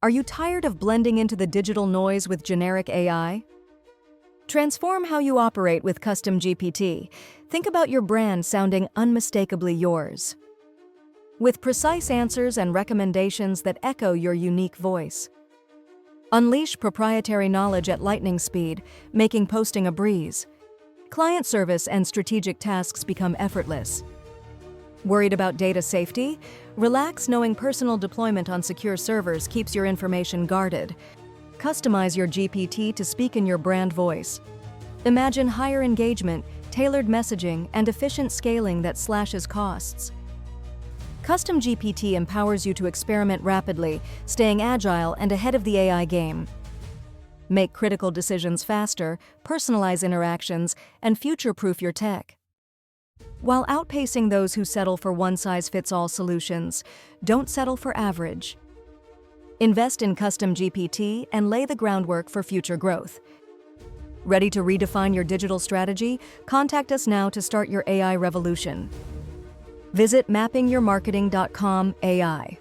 Are you tired of blending into the digital noise with generic AI? Transform how you operate with Custom GPT. Think about your brand sounding unmistakably yours, with precise answers and recommendations that echo your unique voice. Unleash proprietary knowledge at lightning speed, making posting a breeze. Client service and strategic tasks become effortless. Worried about data safety? Relax knowing personal deployment on secure servers keeps your information guarded. Customize your GPT to speak in your brand voice. Imagine higher engagement, tailored messaging, and efficient scaling that slashes costs. Custom GPT empowers you to experiment rapidly, staying agile and ahead of the AI game. Make critical decisions faster, personalize interactions, and future-proof your tech. While outpacing those who settle for one-size-fits-all solutions, don't settle for average. Invest in Custom GPT and lay the groundwork for future growth. Ready to redefine your digital strategy? Contact us now to start your AI revolution. Visit mappingyourmarketing.com AI.